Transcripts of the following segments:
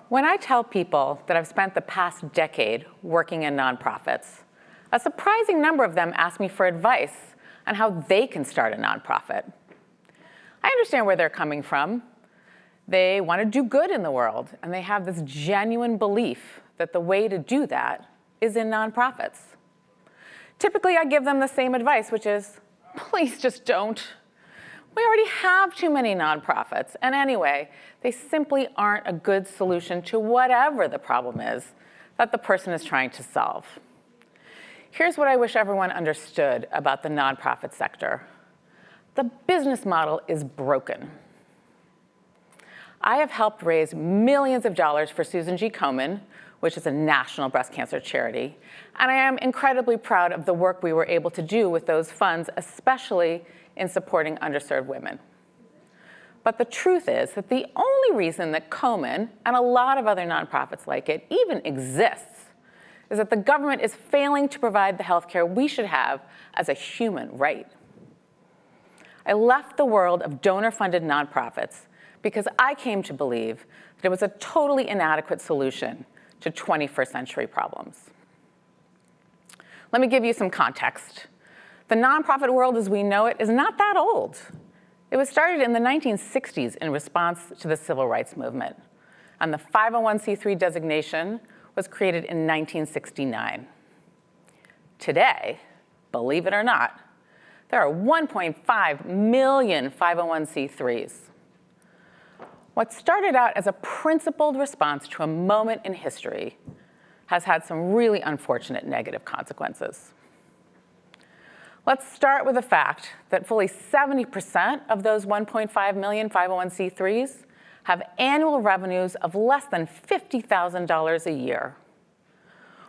When I tell people that I've spent the past decade working in nonprofits, a surprising number of them ask me for advice on how they can start a nonprofit. I understand where they're coming from. They want to do good in the world, and they have this genuine belief that the way to do that is in nonprofits. Typically, I give them the same advice, which is, please just don't. We already have too many nonprofits, and anyway, they simply aren't a good solution to whatever the problem is that the person is trying to solve. Here's what I wish everyone understood about the nonprofit sector. The business model is broken. I have helped raise millions of dollars for Susan G. Komen, which is a national breast cancer charity, and I am incredibly proud of the work we were able to do with those funds, especially in supporting underserved women. But the truth is that the only reason that Komen and a lot of other nonprofits like it even exists is that the government is failing to provide the healthcare we should have as a human right. I left the world of donor-funded nonprofits because I came to believe that it was a totally inadequate solution to 21st century problems. Let me give you some context. The nonprofit world as we know it is not that old. It was started in the 1960s in response to the civil rights movement, and the 501c3 designation was created in 1969. Today, believe it or not, there are 1.5 million 501c3s. What started out as a principled response to a moment in history has had some really unfortunate negative consequences. Let's start with the fact that fully 70% of those 1.5 million 501c3s have annual revenues of less than $50,000 a year.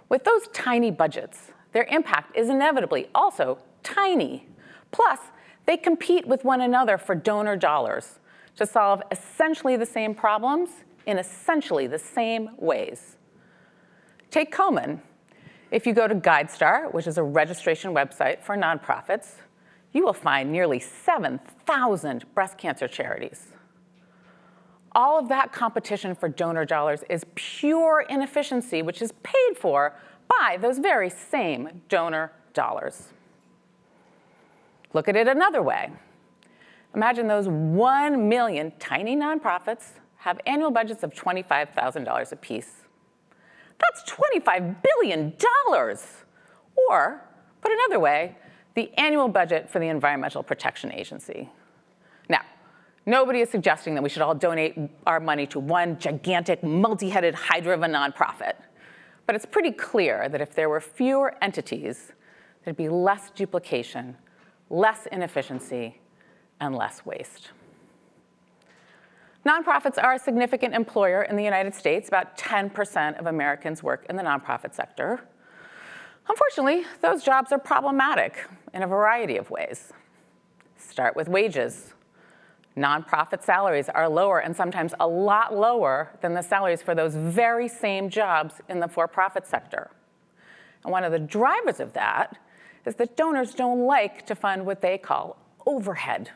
With those tiny budgets, their impact is inevitably also tiny. Plus, they compete with one another for donor dollars to solve essentially the same problems in essentially the same ways. Take Komen. If you go to GuideStar, which is a registration website for nonprofits, you will find nearly 7,000 breast cancer charities. All of that competition for donor dollars is pure inefficiency, which is paid for by those very same donor dollars. Look at it another way. Imagine those 1 million tiny nonprofits have annual budgets of $25,000 apiece. That's $25 billion. Or, put another way, the annual budget for the Environmental Protection Agency. Now, nobody is suggesting that we should all donate our money to one gigantic, multi-headed hydra of a nonprofit. But it's pretty clear that if there were fewer entities, there'd be less duplication, less inefficiency, and less waste. Nonprofits are a significant employer in the United States. About 10% of Americans work in the nonprofit sector. Unfortunately, those jobs are problematic in a variety of ways. Start with wages. Nonprofit salaries are lower, and sometimes a lot lower than the salaries for those very same jobs in the for-profit sector. And one of the drivers of that is that donors don't like to fund what they call overhead,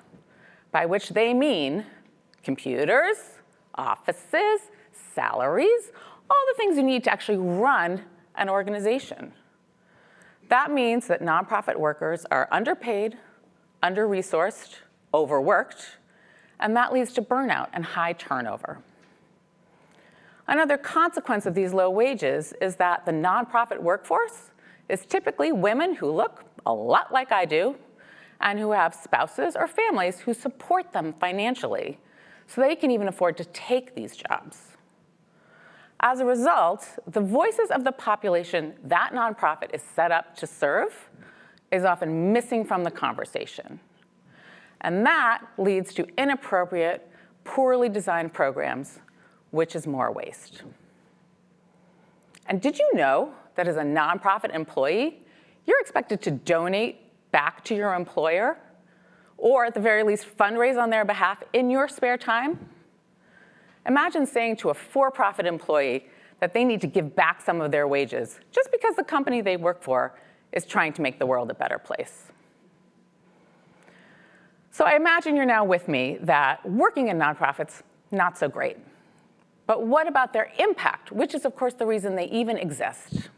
by which they mean computers, offices, salaries, all the things you need to actually run an organization. That means that nonprofit workers are underpaid, under-resourced, overworked, and that leads to burnout and high turnover. Another consequence of these low wages is that the nonprofit workforce is typically women who look a lot like I do and who have spouses or families who support them financially so they can even afford to take these jobs. As a result, the voices of the population that nonprofit is set up to serve is often missing from the conversation. And that leads to inappropriate, poorly designed programs, which is more waste. And did you know that as a nonprofit employee, you're expected to donate back to your employer, or at the very least fundraise on their behalf in your spare time? Imagine saying to a for-profit employee that they need to give back some of their wages just because the company they work for is trying to make the world a better place. So I imagine you're now with me that working in nonprofits, not so great. But what about their impact, which is, of course, the reason they even exist?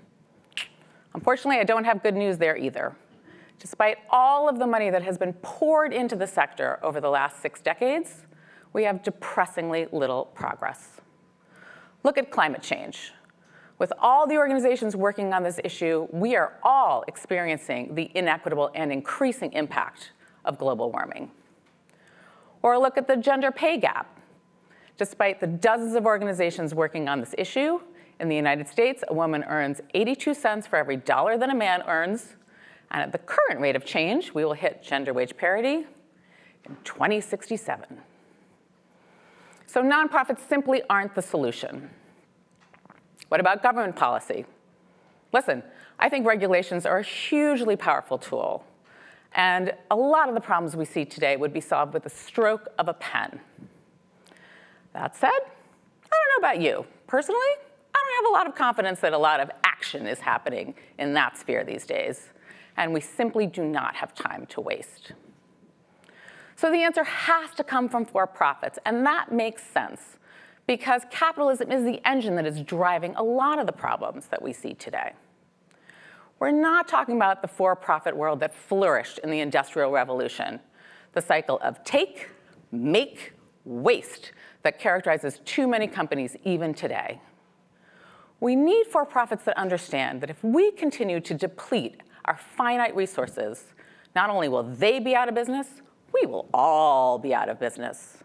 Unfortunately, I don't have good news there either. Despite all of the money that has been poured into the sector over the last 6 decades, we have depressingly little progress. Look at climate change. With all the organizations working on this issue, we are all experiencing the inequitable and increasing impact of global warming. Or look at the gender pay gap. Despite the dozens of organizations working on this issue, in the United States, a woman earns 82 cents for every dollar that a man earns. And at the current rate of change, we will hit gender wage parity in 2067. So nonprofits simply aren't the solution. What about government policy? Listen, I think regulations are a hugely powerful tool. And a lot of the problems we see today would be solved with the stroke of a pen. That said, I don't know about you. Personally, I don't have a lot of confidence that a lot of action is happening in that sphere these days, and we simply do not have time to waste. So the answer has to come from for-profits, and that makes sense, because capitalism is the engine that is driving a lot of the problems that we see today. We're not talking about the for-profit world that flourished in the Industrial Revolution, the cycle of take, make, waste that characterizes too many companies even today. We need for-profits that understand that if we continue to deplete our finite resources, not only will they be out of business, we will all be out of business.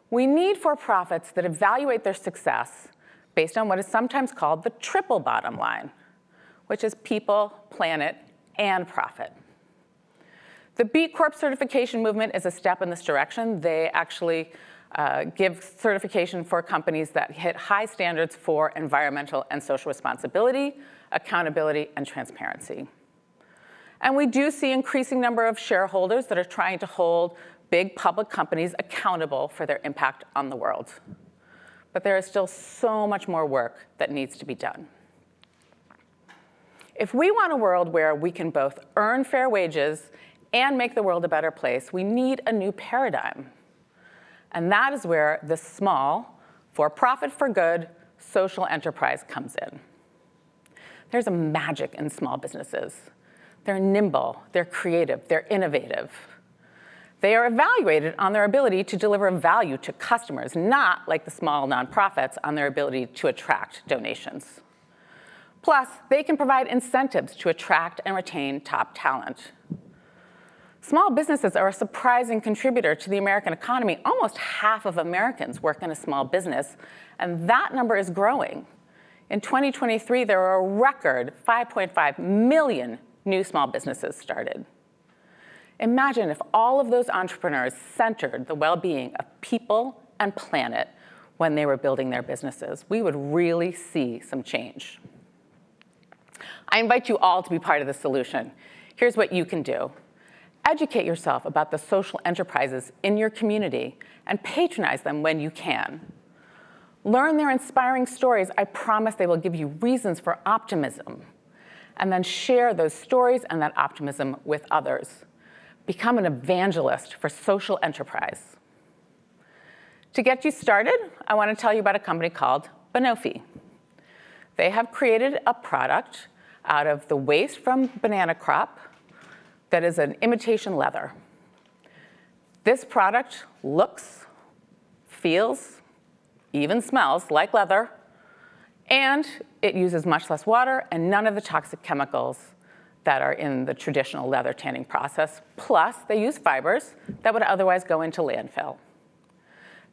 We need for-profits that evaluate their success based on what is sometimes called the triple bottom line, which is people, planet, and profit. The B Corp certification movement is a step in this direction. They actually give certification for companies that hit high standards for environmental and social responsibility, accountability, and transparency. And we do see increasing number of shareholders that are trying to hold big public companies accountable for their impact on the world. But there is still so much more work that needs to be done. If we want a world where we can both earn fair wages and make the world a better place, we need a new paradigm. And that is where the small, for-profit for good, social enterprise comes in. There's a magic in small businesses. They're nimble, they're creative, they're innovative. They are evaluated on their ability to deliver value to customers, not like the small nonprofits on their ability to attract donations. Plus, they can provide incentives to attract and retain top talent. Small businesses are a surprising contributor to the American economy. Almost half of Americans work in a small business, and that number is growing. In 2023, there were a record 5.5 million new small businesses started. Imagine if all of those entrepreneurs centered the well-being of people and planet when they were building their businesses. We would really see some change. I invite you all to be part of the solution. Here's what you can do. Educate yourself about the social enterprises in your community and patronize them when you can. Learn their inspiring stories. I promise they will give you reasons for optimism. And then share those stories and that optimism with others. Become an evangelist for social enterprise. To get you started, I want to tell you about a company called Banofi. They have created a product out of the waste from banana crop that is an imitation leather. This product looks, feels, even smells like leather, and it uses much less water and none of the toxic chemicals that are in the traditional leather tanning process. Plus, they use fibers that would otherwise go into landfill.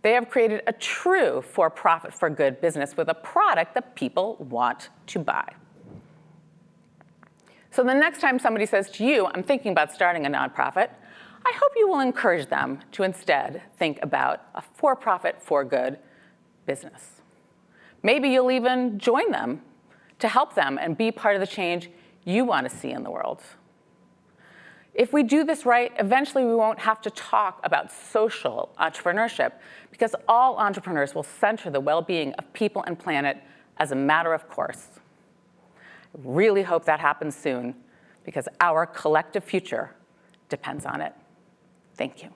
They have created a true for-profit for good business with a product that people want to buy. So the next time somebody says to you, I'm thinking about starting a nonprofit, I hope you will encourage them to instead think about a for-profit for good business. Maybe you'll even join them to help them and be part of the change you want to see in the world. If we do this right, eventually we won't have to talk about social entrepreneurship because all entrepreneurs will center the well-being of people and planet as a matter of course. I really hope that happens soon because our collective future depends on it. Thank you.